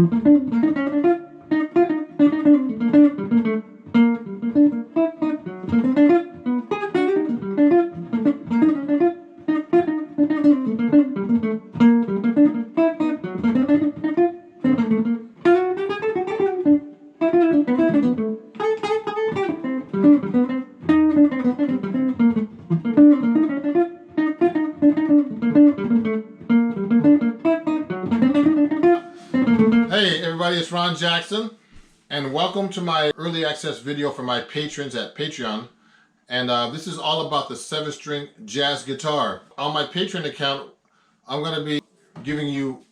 Hey everybody, it's Ron Jackson, and welcome to my early access video for my patrons at Patreon. And this is all about the 7-string jazz guitar. On my Patreon account, I'm going to be giving you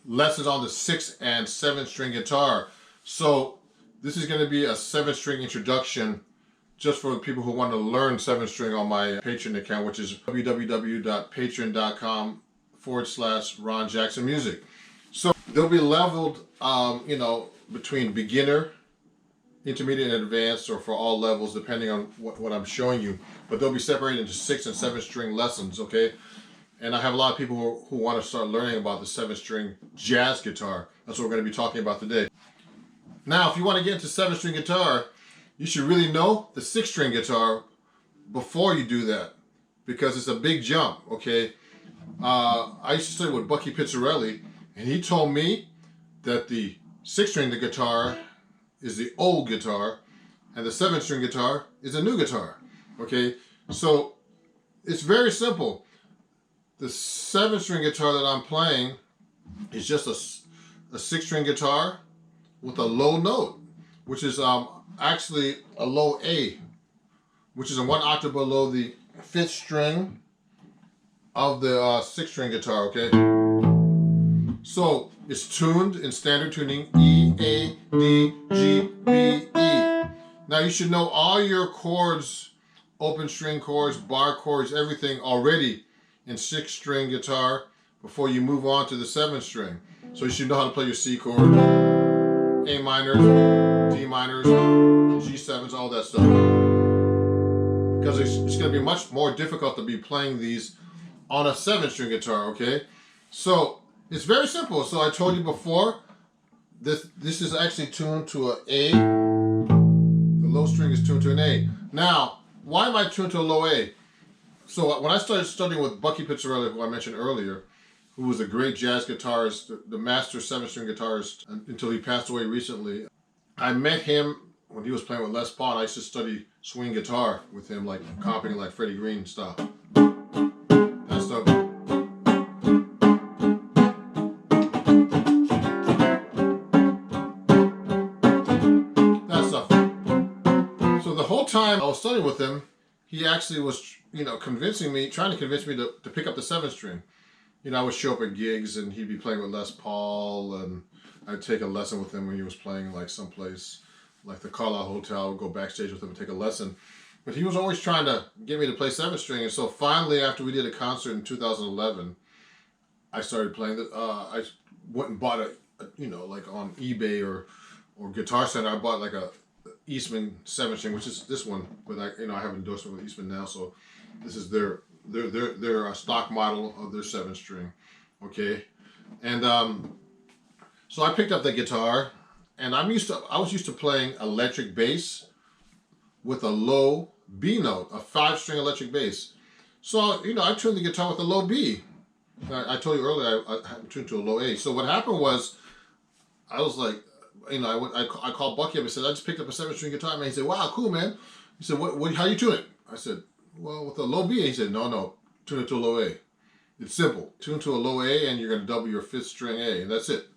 lessons on the 6 and 7-string guitar. So this is going to be a 7-string introduction just for people who want to learn 7-string on my Patreon account, which is www.patreon.com/Ron Jackson Music. So they'll be leveled, between beginner, intermediate, and advanced, or for all levels, depending on what I'm showing you. But they'll be separated into 6 and 7-string lessons, okay? And I have a lot of people who want to start learning about the 7-string jazz guitar. That's what we're going to be talking about today. Now, if you want to get into 7-string guitar, you should really know the 6-string guitar before you do that, because it's a big jump, okay? I used to study with Bucky Pizzarelli, and he told me that the 6-string guitar is the old guitar and the 7-string guitar is a new guitar. Okay, so it's very simple. The 7-string guitar that I'm playing is just a 6-string guitar with a low note, which is actually a low A, which is a 1 octave below the 5th string of the 6-string guitar, okay? So it's tuned in standard tuning, E, A, D, G, B, E. Now you should know all your chords, open string chords, bar chords, everything already in 6-string guitar before you move on to the 7-string. So you should know how to play your C chord, A minors, D minors, G7s, all that stuff. Because it's going to be much more difficult to be playing these on a 7-string guitar, okay? So it's very simple. So I told you before, this is actually tuned to an A. The low string is tuned to an A. Now, why am I tuned to a low A? So when I started studying with Bucky Pizzarelli, who I mentioned earlier, who was a great jazz guitarist, the master 7-string guitarist until he passed away recently, I met him when he was playing with Les Paul. I used to study swing guitar with him, like copying like Freddie Green stuff. That stuff. The whole time I was studying with him, he actually was, trying to convince me to pick up the 7-string. I would show up at gigs and he'd be playing with Les Paul, and I'd take a lesson with him when he was playing like someplace like the Carlisle Hotel. I would go backstage with him and take a lesson. But he was always trying to get me to play 7-string, and so finally, after we did a concert in 2011, I started playing. I went and bought like on eBay or Guitar Center, I bought like a Eastman 7-string, which is this one, but I have an endorsement with Eastman now, so this is their stock model of their 7-string, okay? And so I picked up the guitar, and I was used to playing electric bass with a low B note, a 5-string electric bass. So I tuned the guitar with a low B. I told you earlier I tuned to a low A. So what happened was, I was like, I called Bucky up and said, I just picked up a 7-string guitar, man. He said, wow, cool, man. He said, how you tune it? I said, well, with a low B. He said, no, tune it to a low A. It's simple. Tune to a low A and you're going to double your 5th string A, and that's it.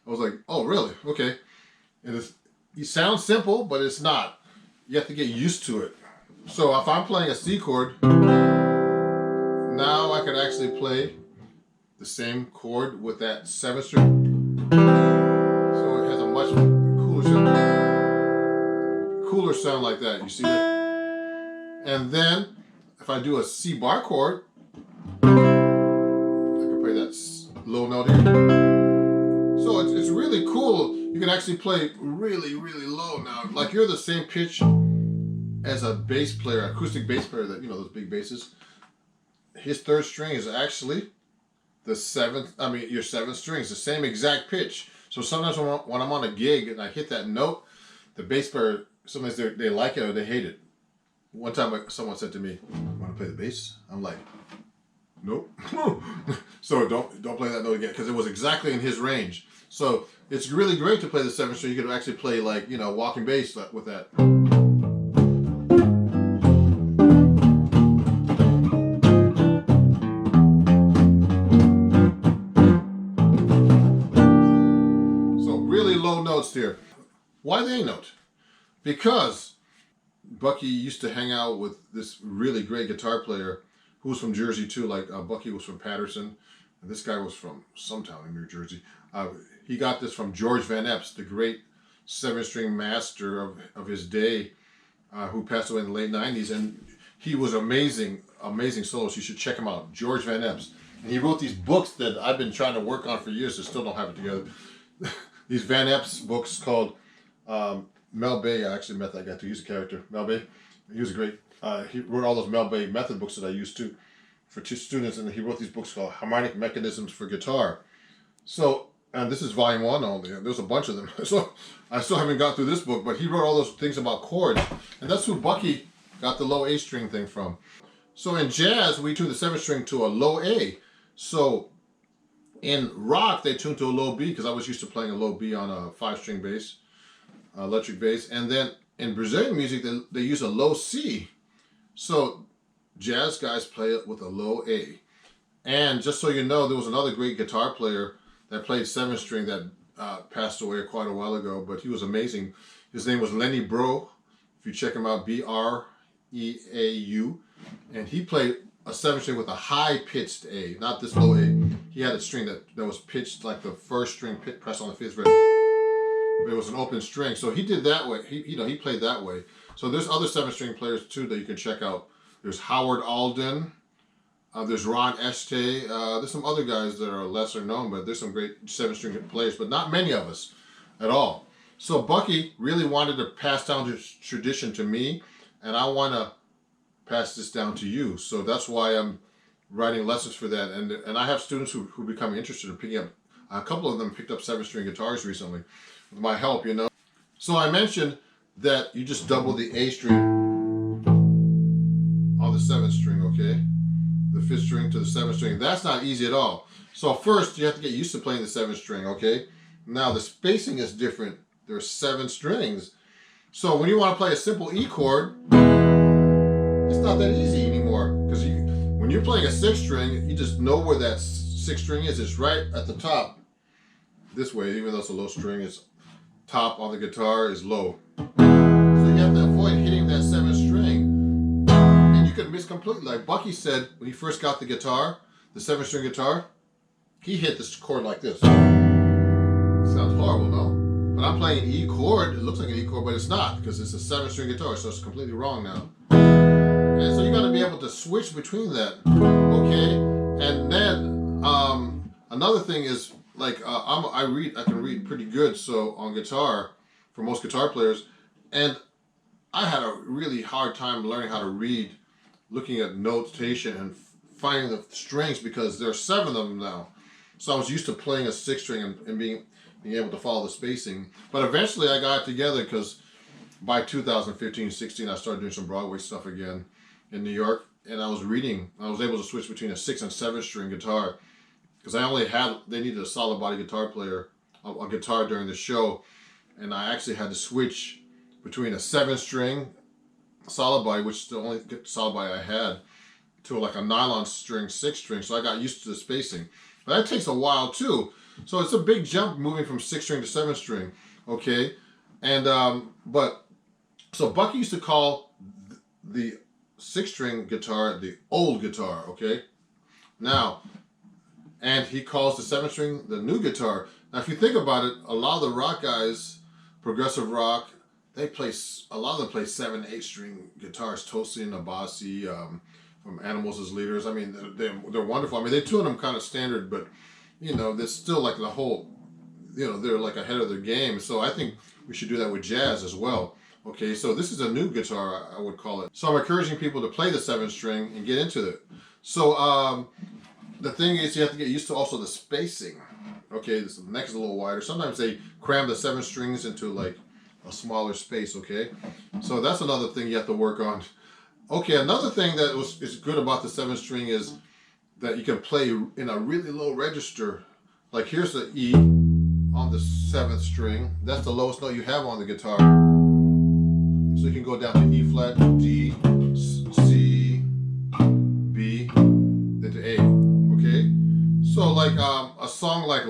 I was like, oh, really? Okay. And it sounds simple, but it's not. You have to get used to it. So if I'm playing a C chord, now I can actually play the same chord with that 7th string. So it has a much cooler sound like that. You see that? And then if I do a C bar chord, I can play that low note here. So it's really cool. You can actually play really, really low now. Like you're the same pitch as a bass player, acoustic bass player, that those big basses. His 3rd string is actually your 7th string. It's the same exact pitch. So So sometimes when I'm on a gig and I hit that note, the bass player, sometimes they like it or they hate it. One time someone said to me, "Want to play the bass?" I'm like, "Nope." So don't play that note again, because it was exactly in his range. So it's really great to play the 7th string. You can actually play, like, you know, walking bass with that. So really low notes here. Why the A note? Because Bucky used to hang out with this really great guitar player who was from Jersey too. Like Bucky was from Patterson, and this guy was from some town in New Jersey. He got this from George Van Epps, the great 7-string master of his day, who passed away in the late 90s. And he was amazing soloist. You should check him out, George Van Epps. And he wrote these books that I've been trying to work on for years. I still don't have it together. These Van Epps books called Mel Bay. I actually met that guy too. He's a character, Mel Bay. He was great. He wrote all those Mel Bay method books that I used to for students, and he wrote these books called Harmonic Mechanisms for Guitar. So, and this is volume 1 only. There's a bunch of them. So I still haven't got through this book, but he wrote all those things about chords, and that's who Bucky got the low A string thing from. So in jazz, we tune the 7th string to a low A. So in rock, they tune to a low B, because I was used to playing a low B on a 5-string bass, electric bass. And then in Brazilian music, they use a low C. So jazz guys play it with a low A. And just so you know, there was another great guitar player that played 7th string that passed away quite a while ago, but he was amazing. His name was Lenny Breau. If you check him out, Breau. And he played a 7th string with a high-pitched A, not this low A. He had a string that was pitched like the 1st string pressed on the 5th fret. It was an open string, so he did that way. He played that way. So there's other 7th string players too that you can check out. There's Howard Alden. There's Ron Este. There's some other guys that are lesser known, but there's some great 7th string players, but not many of us at all. So Bucky really wanted to pass down this tradition to me, and I want to pass this down to you. So that's why I'm writing lessons for that. And I have students who become interested in picking up. A couple of them picked up 7th string guitars recently with my help, you know. So I mentioned that you just double the A string on the 7th string, okay? The 5th string to the 7th string. That's not easy at all. So first, you have to get used to playing the 7th string, okay? Now, the spacing is different. There's 7 strings. So when you want to play a simple E chord, it's not that easy anymore. Because when you're playing a 6th string, you just know where that 6th string is. It's right at the top. This way, even though it's a low string, it's top on the guitar is low. So you have to avoid hitting that 7th string. And you can miss completely. Like Bucky said, when he first got the guitar, the 7th string guitar, he hit this chord like this. Sounds horrible, no? But I'm playing an E chord. It looks like an E chord, but it's not, because it's a 7th string guitar, so it's completely wrong now. And so you got to be able to switch between that, okay? And then another thing is, like I can read pretty good, so on guitar, for most guitar players, and I had a really hard time learning how to read, looking at notation and finding the strings, because there are 7 of them now. So I was used to playing a 6th string and being able to follow the spacing. But eventually I got it together, because by 2015-16 I started doing some Broadway stuff again in New York, and I was able to switch between a 6th and 7th string guitar, because they needed a solid body guitar player, a guitar during the show, and I actually had to switch between a 7th string solid body, which is the only solid body I had, to like a nylon string 6th string, so I got used to the spacing. But that takes a while too, so it's a big jump moving from 6th string to 7th string, okay? And so Bucky used to call the 6th string guitar the old guitar, okay? Now, and he calls the 7th string the new guitar. Now, if you think about it, a lot of the rock guys, progressive rock, a lot of them play 7, 8 string guitars. Tosin, Abasi, from Animals as Leaders. I mean, they're wonderful. I mean, they tune them kind of standard, but you know, there's still like the whole, you know, they're like ahead of their game. So I think we should do that with jazz as well. Okay, so this is a new guitar, I would call it. So I'm encouraging people to play the 7th string and get into it. So the thing is, you have to get used to also the spacing. Okay, the neck is a little wider. Sometimes they cram the 7 strings into like a smaller space. Okay, so that's another thing you have to work on. Okay, another thing that is good about the 7 string is that you can play in a really low register. Like here's the E on the 7th string. That's the lowest note you have on the guitar. So you can go down to E flat, D, C, B, then to A. Okay? So like a song like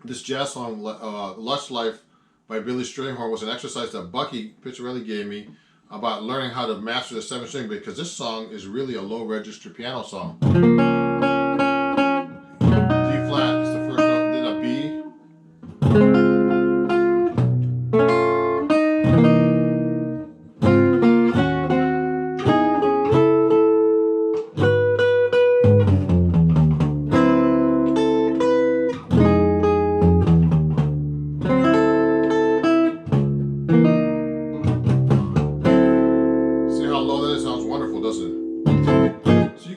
this jazz song, Lush Life by Billy Strayhorn was an exercise that Bucky Pizzarelli gave me about learning how to master the 7th string, because this song is really a low register piano song. D flat is the first note, then a B.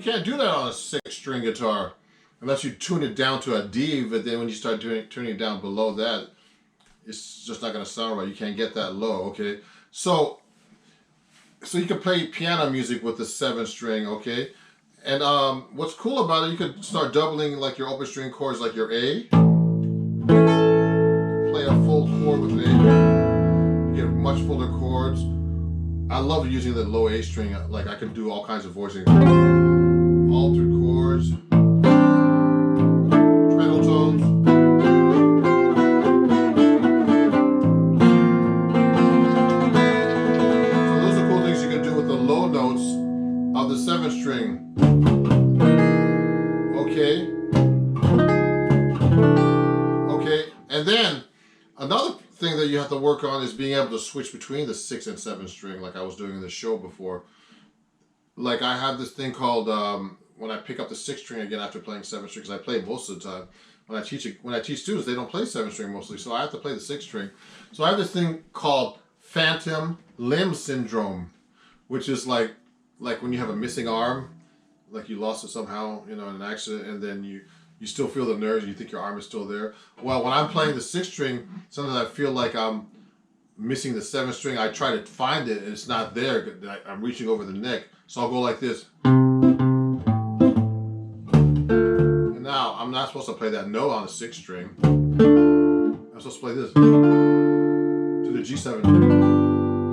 Can't do that on a 6-string guitar unless you tune it down to a D, but then when you start tuning it down below that, it's just not going to sound right. You can't get that low. Okay, so you can play piano music with the 7th string. Okay, and what's cool about it, you could start doubling like your open string chords, like your A, play a full chord with an A, you get much fuller chords. I love using the low A string. Like I can do all kinds of voicing. Altered chords, treble tones. So those are cool things you can do with the low notes of the 7th string. Okay. Okay, and then another thing that you have to work on is being able to switch between the 6th and 7th string, like I was doing in the show before. Like I have this thing called when I pick up the 6th string again after playing 7th string, because I play most of the time. When I teach students, they don't play 7th string mostly, so I have to play the 6th string. So I have this thing called phantom limb syndrome, which is like when you have a missing arm, like you lost it somehow, in an accident, and then you still feel the nerves and you think your arm is still there. Well, when I'm playing the 6th string, sometimes I feel like I'm missing the 7th string. I try to find it and it's not there. I'm reaching over the neck. So I'll go like this. And now I'm not supposed to play that note on the 6th string. I'm supposed to play this to the G7.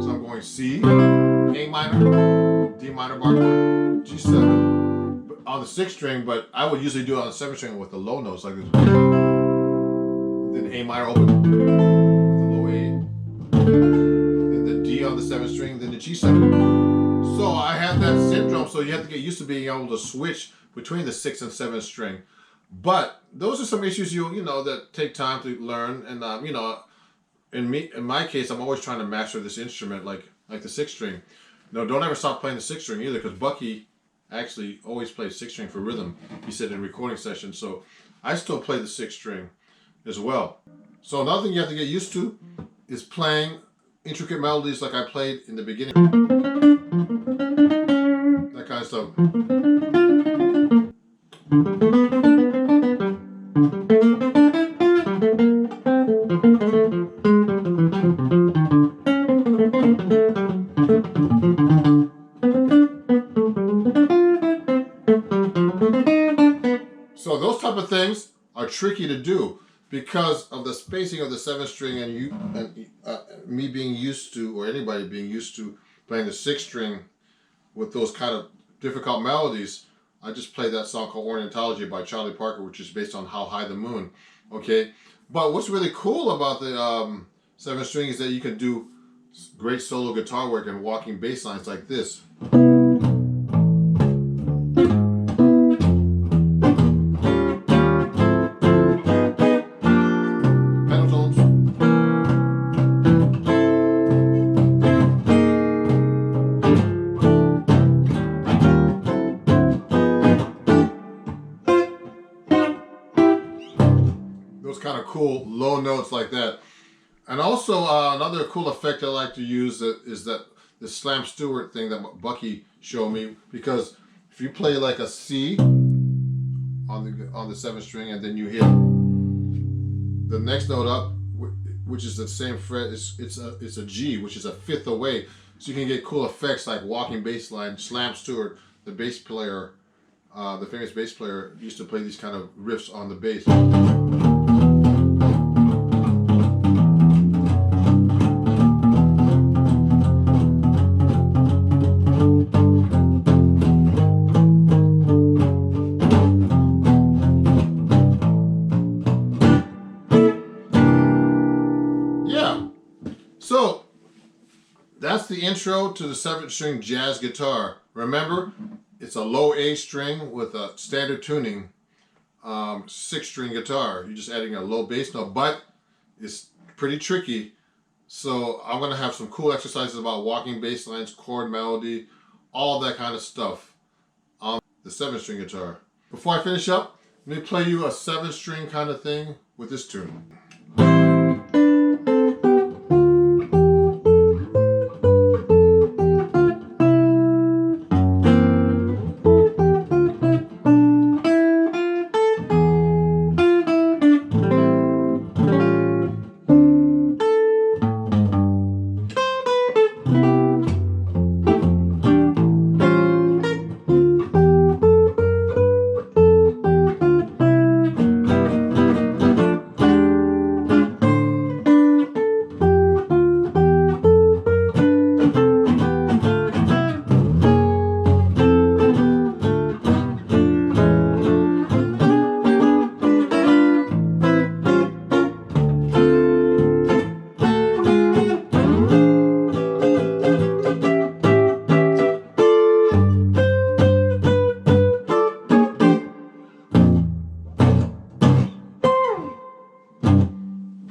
So I'm going C, A minor, D minor bar chord, G7 on the 6th string, but I would usually do it on the 7th string with the low notes like this. Then A minor open with the low A. Then the D on the 7th string, then the G7. So I have that syndrome, so you have to get used to being able to switch between the 6th and 7th string. But those are some issues that take time to learn, and in my case, I'm always trying to master this instrument like the 6th string. No, don't ever stop playing the 6th string either, because Bucky actually always plays 6th string for rhythm. He said in recording sessions, so I still play the 6th string as well. So another thing you have to get used to is playing intricate melodies like I played in the beginning. That kind of stuff. So those type of things are tricky to do because of the spacing of the 7th string, and me being used to, or anybody being used to playing the 6th string with those kind of difficult melodies. I just played that song called Orientology by Charlie Parker, which is based on How High the Moon. Okay, but what's really cool about the 7th string is that you can do great solo guitar work and walking bass lines like this. Kind of cool low notes like that. And also another cool effect I like to use is that the Slam Stewart thing that Bucky showed me, because if you play like a C on the 7th string and then you hit the next note up, which is the same fret, it's a G, which is a fifth away. So you can get cool effects like walking bass line. Slam Stewart, the bass player, the famous bass player, used to play these kind of riffs on the bass. So that's the intro to the 7-string jazz guitar. Remember, it's a low A string with a standard tuning 6-string guitar. You're just adding a low bass note, but it's pretty tricky. So I'm going to have some cool exercises about walking bass lines, chord melody, all that kind of stuff on the 7-string guitar. Before I finish up, let me play you a 7-string kind of thing with this tune.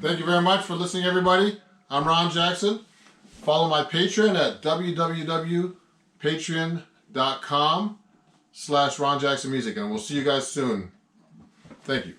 Thank you very much for listening, everybody. I'm Ron Jackson. Follow my Patreon at www.patreon.com/RonJacksonMusic, and we'll see you guys soon. Thank you.